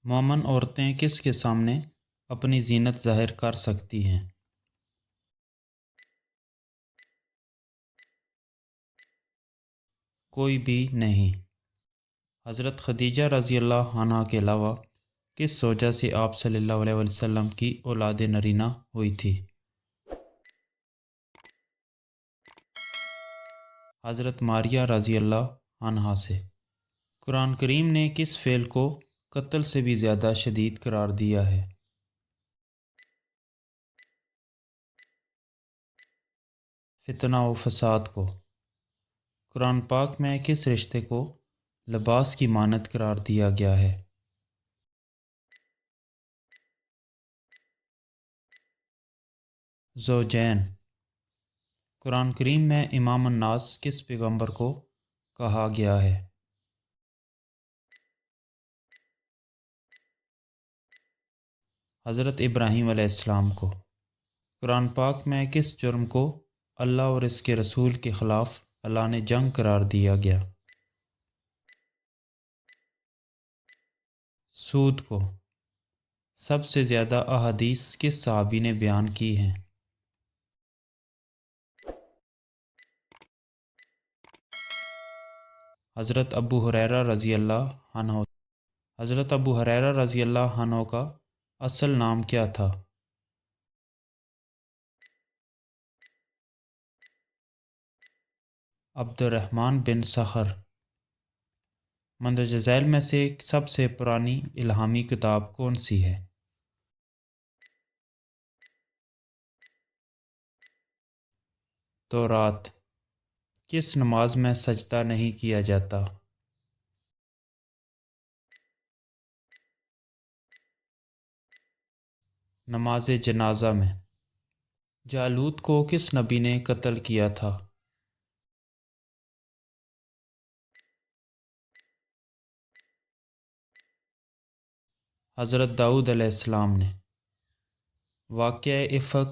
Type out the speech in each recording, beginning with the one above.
مومن عورتیں کس کے سامنے اپنی زینت ظاہر کر سکتی ہیں؟ کوئی بھی نہیں۔ حضرت خدیجہ رضی اللہ عنہا کے علاوہ کس وجہ سے آپ صلی اللہ علیہ وسلم کی اولاد نرینہ ہوئی تھی؟ حضرت ماریہ رضی اللہ عنہا سے۔ قرآن کریم نے کس فعل کو قتل سے بھی زیادہ شدید قرار دیا ہے؟ فتنہ و فساد کو۔ قرآن پاک میں کس رشتے کو لباس کی مانند قرار دیا گیا ہے؟ زوجین۔ قرآن کریم میں امام الناس کس پیغمبر کو کہا گیا ہے؟ حضرت ابراہیم علیہ السلام کو۔ قرآن پاک میں کس جرم کو اللہ اور اس کے رسول کے خلاف اعلان جنگ قرار دیا گیا؟ سود کو۔ سب سے زیادہ احادیث کس صحابی نے بیان کی ہیں؟ حضرت ابو ہریرہ رضی اللہ عنہ۔ حضرت ابو ہریرہ رضی اللہ عنہ کا اصل نام کیا تھا؟ عبد الرحمن بن صخر۔ مندرجہ ذیل میں سے سب سے پرانی الہامی کتاب کون سی ہے؟ تورات۔ کس نماز میں سجدہ نہیں کیا جاتا؟ نماز جنازہ میں۔ جالوت کو کس نبی نے قتل کیا تھا؟ حضرت داؤد علیہ السلام نے۔ واقعہ افک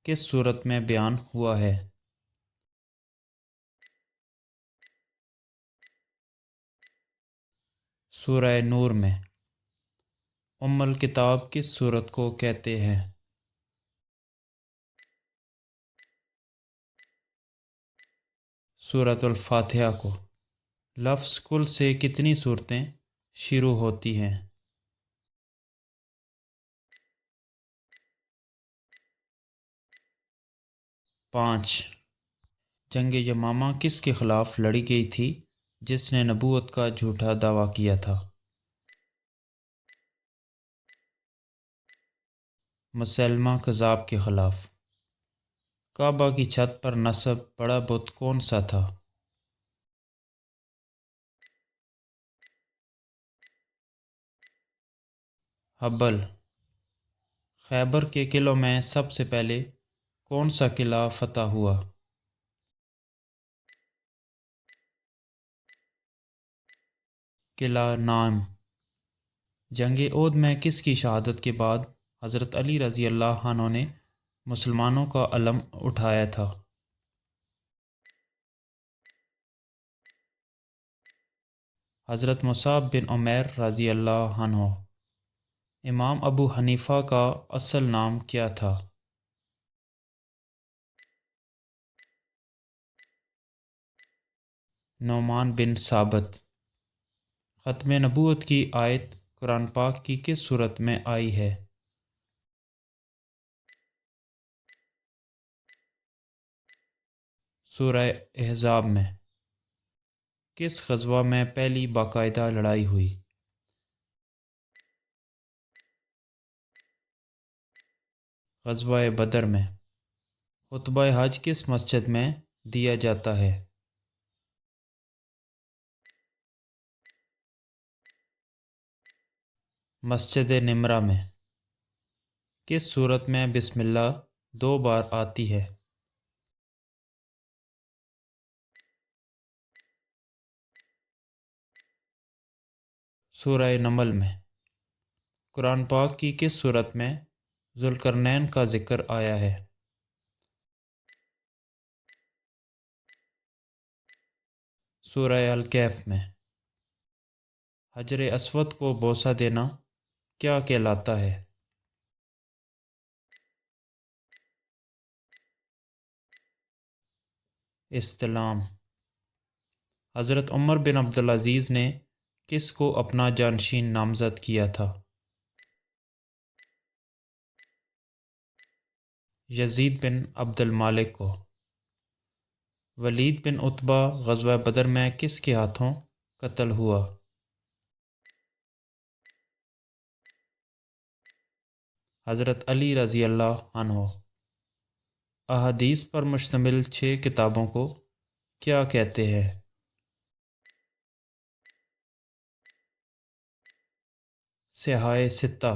کس صورت میں بیان ہوا ہے؟ سورہ نور میں۔ ام الکتاب کس سورت کو کہتے ہیں؟ سورۃ الفاتحہ کو۔ لفظ کل سے کتنی صورتیں شروع ہوتی ہیں؟ 5۔ جنگ یمامہ کس کے خلاف لڑی گئی تھی جس نے نبوت کا جھوٹا دعویٰ کیا تھا؟ مسلمہ کذاب کے خلاف۔ کعبہ کی چھت پر نصب بڑا بت کون سا تھا؟ حبل۔ خیبر کے قلعوں میں سب سے پہلے کون سا قلعہ فتح ہوا؟ قلعہ نعم۔ جنگ احد میں کس کی شہادت کے بعد حضرت علی رضی اللہ عنہ نے مسلمانوں کا علم اٹھایا تھا؟ حضرت مصعب بن عمیر رضی اللہ عنہ۔ امام ابو حنیفہ کا اصل نام کیا تھا؟ نعمان بن ثابت۔ ختم نبوت کی آیت قرآن پاک کی کس صورت میں آئی ہے؟ سورہ احزاب میں۔ کس غزوہ میں پہلی باقاعدہ لڑائی ہوئی؟ غزوہ بدر میں۔ خطبہ حج کس مسجد میں دیا جاتا ہے؟ مسجد نمرہ میں۔ کس صورت میں بسم اللہ 2 بار آتی ہے؟ سورہ نمل میں۔ قرآن پاک کی کس صورت میں ذوالقرنین کا ذکر آیا ہے؟ سورہ الکہف میں۔ حجر اسود کو بوسہ دینا کیا کہلاتا ہے؟ استلام۔ حضرت عمر بن عبدالعزیز نے کس کو اپنا جانشین نامزد کیا تھا؟ یزید بن عبد المالک کو۔ ولید بن عتبہ غزوہ بدر میں کس کے ہاتھوں قتل ہوا؟ حضرت علی رضی اللہ عنہ۔ احادیث پر مشتمل 6 کتابوں کو کیا کہتے ہیں؟ صحاح ستہ۔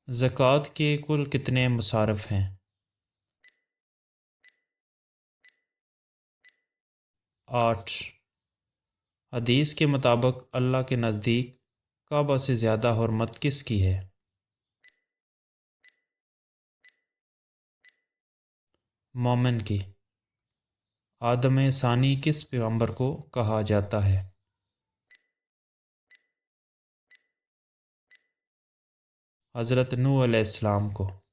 زکوٰۃ کے کل کتنے مصارف ہیں؟ 8۔ حدیث کے مطابق اللہ کے نزدیک کعبہ سے زیادہ حرمت کس کی ہے؟ مومن کی۔ آدم ثانی کس پیغمبر کو کہا جاتا ہے؟ حضرت نوح علیہ السلام کو۔